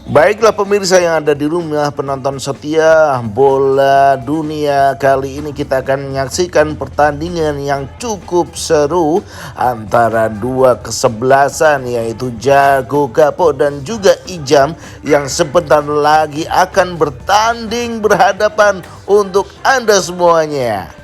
Baiklah pemirsa yang ada di rumah, penonton setia bola dunia, kali ini kita akan menyaksikan pertandingan yang cukup seru antara dua kesebelasan, yaitu Jago Kapok dan juga Ijam, yang sebentar lagi akan bertanding berhadapan untuk Anda semuanya.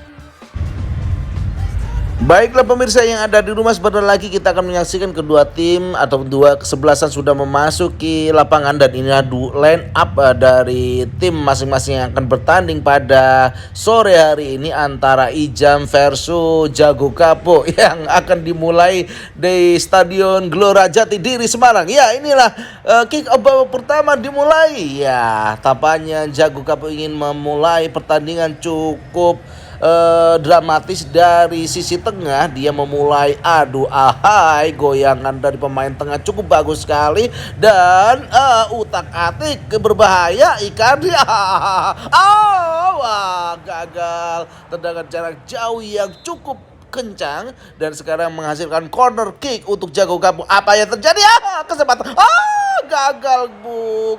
Baiklah pemirsa yang ada di rumah, sebentar lagi kita akan menyaksikan kedua tim atau dua kesebelasan sudah memasuki lapangan, dan ini adu line up dari tim masing-masing yang akan bertanding pada sore hari ini antara Ijam versus Jago Kapok yang akan dimulai di Stadion Gelora Jatidiri Semarang. Ya, inilah kick off babak pertama dimulai. Ya, tampaknya Jago Kapok ingin memulai pertandingan cukup dramatis dari sisi tengah. Dia memulai adu ahai, goyangan dari pemain tengah cukup bagus sekali, dan utak-atik berbahaya Icardi. Wah, gagal, tendangan jarak jauh yang cukup kencang dan sekarang menghasilkan corner kick untuk Jago Kapok. Apa yang terjadi? Kesempatan. Gagal, Bung.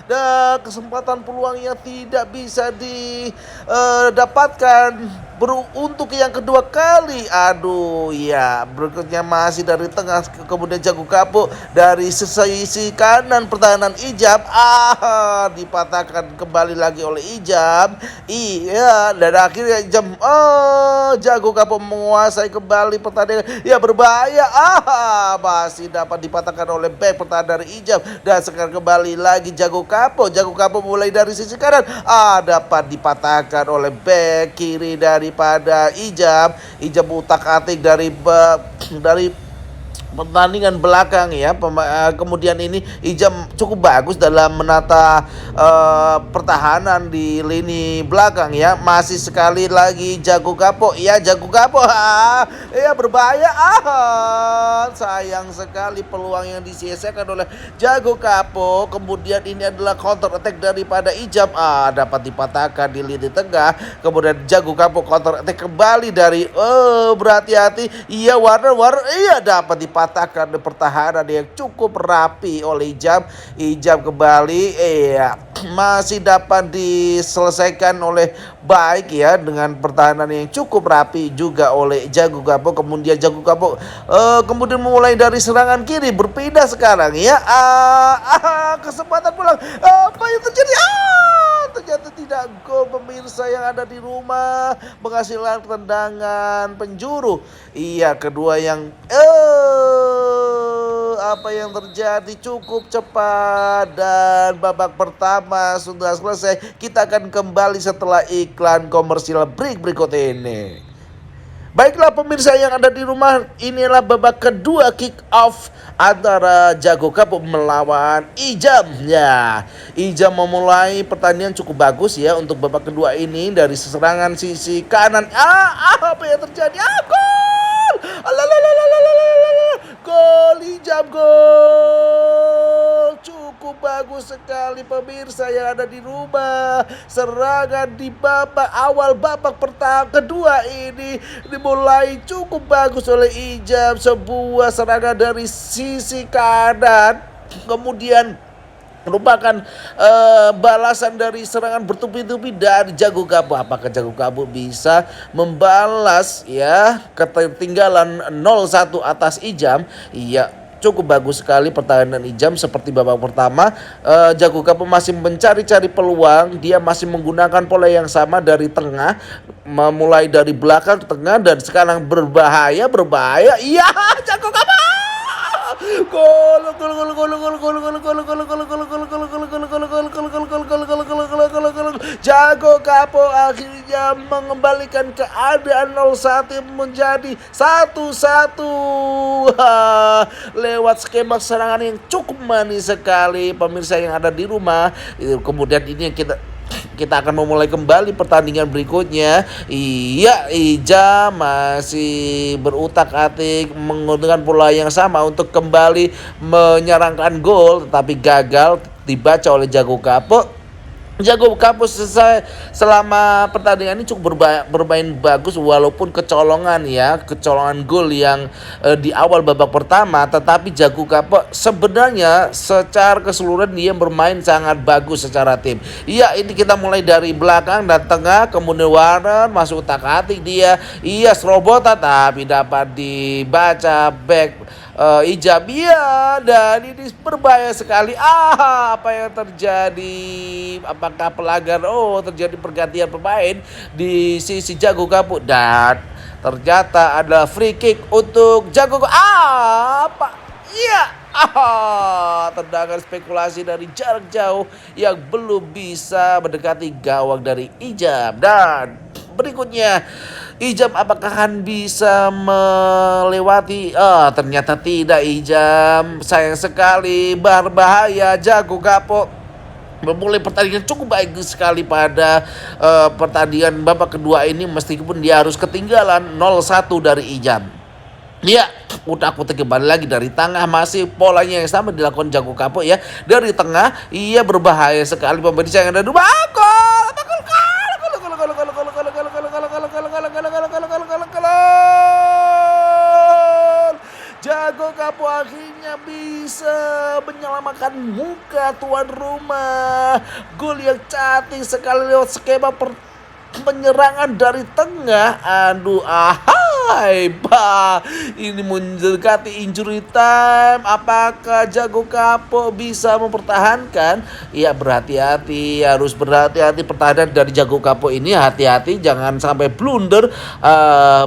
Dan kesempatan peluang yang tidak bisa didapatkan untuk yang kedua kali. Aduh, ya, berikutnya masih dari tengah, kemudian Jago Kapok dari sisi kanan pertahanan Ijam. Dipatahkan kembali lagi oleh Ijam. Iya, dan akhirnya Ijam Jago Kapok menguasai kembali pertandingan. Ya, berbahaya. Masih dapat dipatahkan oleh back pertahanan dari Ijam, dan sekarang kembali lagi Jago Kapok. Jago Kapok mulai dari sisi kanan. Dapat dipatahkan oleh back kiri daripada Ijam. Ijam utak-atik dari pertandingan belakang, ya. Kemudian ini Ijam cukup bagus dalam menata pertahanan di lini belakang, ya. Masih sekali lagi Jago Kapok. Ya, Jago Kapok ya, berbahaya. Sayang sekali peluang yang disia-siakan oleh Jago Kapok. Kemudian ini adalah counter attack daripada Ijam. Dapat dipatahkan di lini tengah. Kemudian Jago Kapok counter attack kembali dari berhati-hati. Iya, Warner. Iya, dapat dipatahkan di pertahanan yang cukup rapi oleh Ijam. Ijam kembali, masih dapat diselesaikan oleh baik, ya, dengan pertahanan yang cukup rapi juga oleh Jago Kapok. Kemudian Jago Kapok kemudian memulai dari serangan kiri, berpindah sekarang, ya. Kesempatan pulang. Apa yang terjadi? Ternyata tidak gol, pemirsa yang ada di rumah, menghasilkan tendangan penjuru. Iya, kedua yang apa yang terjadi cukup cepat, dan babak pertama sudah selesai. Kita akan kembali setelah iklan komersial break berikut ini. Baiklah pemirsa yang ada di rumah, inilah babak kedua kick off antara Jago Kapok melawan Ijam. Ya, Ijam memulai pertandingan cukup bagus, ya, untuk babak kedua ini dari serangan sisi kanan. Apa yang terjadi? Gol! Gol Ijam, gol! Cukup bagus sekali pemirsa yang ada di rumah. Serangan di awal babak kedua ini dimulai cukup bagus oleh Ijam. Sebuah serangan dari sisi kanan, kemudian merupakan balasan dari serangan bertubi-tubi dari Jago Kapok. Apakah Jago Kapok bisa membalas, ya, ketertinggalan 0-1 atas Ijam? Iya, cukup bagus sekali pertahanan Ijam seperti babak pertama. Jago Kapok masih mencari-cari peluang. Dia masih menggunakan pola yang sama dari tengah, memulai dari belakang ke tengah, dan sekarang berbahaya. Iya, Jago Kapok. Gol. Jago Kapok akhirnya mengembalikan keadaan 0-1 menjadi 1-1 lewat skema serangan yang cukup manis sekali pemirsa yang ada di rumah. Kemudian ini yang kita akan memulai kembali pertandingan berikutnya. Iya, Ijam masih berutak-atik menggunakan pola yang sama untuk kembali menyerangkan gol, tetapi gagal dibaca oleh Jago Kapok. Jago Kapus selesai selama pertandingan ini cukup bermain bagus walaupun kecolongan gol yang di awal babak pertama, tetapi Jago Kapus sebenarnya secara keseluruhan dia bermain sangat bagus secara tim. Iya, ini kita mulai dari belakang dan tengah, kemudian Warren masuk utak-atik dia, iya serobota tapi dapat dibaca back Ijab, iya, dan ini berbahaya sekali. Apa yang terjadi? Apakah pelanggar? Oh, terjadi pergantian pemain di sisi Jago Kapuk dan ternyata ada free kick untuk Jago. Apa? Iya. Tendangan spekulasi dari jarak jauh yang belum bisa mendekati gawang dari Ijab. Dan berikutnya, Ijab apakah akan bisa melewati? Ternyata tidak, Ijab. Sayang sekali, berbahaya. Jago Kapok memulai pertandingan cukup bagus sekali pada pertandingan babak kedua ini, meskipun dia harus ketinggalan 0-1 dari Ijab. Ya, utak-utik kembali lagi dari tengah, masih polanya yang sama dilakukan Jago Kapok ya. Dari tengah, ia berbahaya sekali, pemain yang ada dua gol. Jago Kapok akhirnya bisa menyelamatkan muka tuan rumah. Gol yang cantik sekali lewat skema penyerangan dari tengah. Aduh, ini mendekati injury time. Apakah Jago Kapok bisa mempertahankan? Ya, berhati-hati, harus berhati-hati pertahanan dari Jago Kapok ini. Hati-hati, jangan sampai blunder.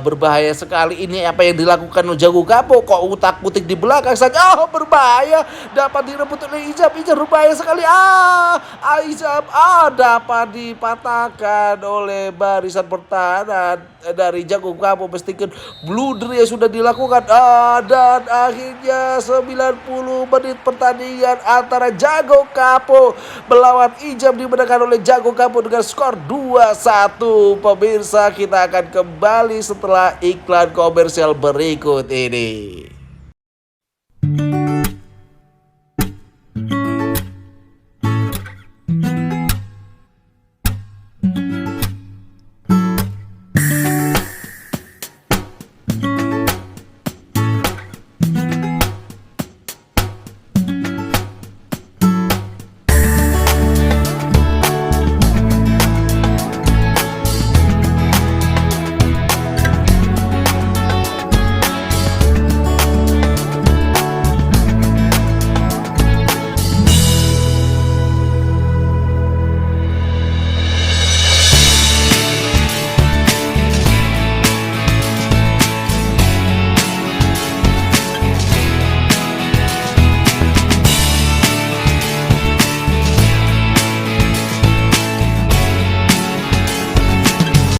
Berbahaya sekali ini apa yang dilakukan oleh Jago Kapok. Kok utak-utik di belakang saja. Berbahaya. Dapat direbut oleh Ijab. Ijab berbahaya sekali. Ijab dapat dipatahkan oleh barisan pertahanan dari Jago Kapok. Mestikan blunder yang sudah dilakukan. Dan akhirnya 90 menit pertandingan antara Jago Kapok melawan Ijab dimenangkan oleh Jago Kapok dengan skor 2-1. Pemirsa, kita akan kembali setelah iklan komersial berikut ini.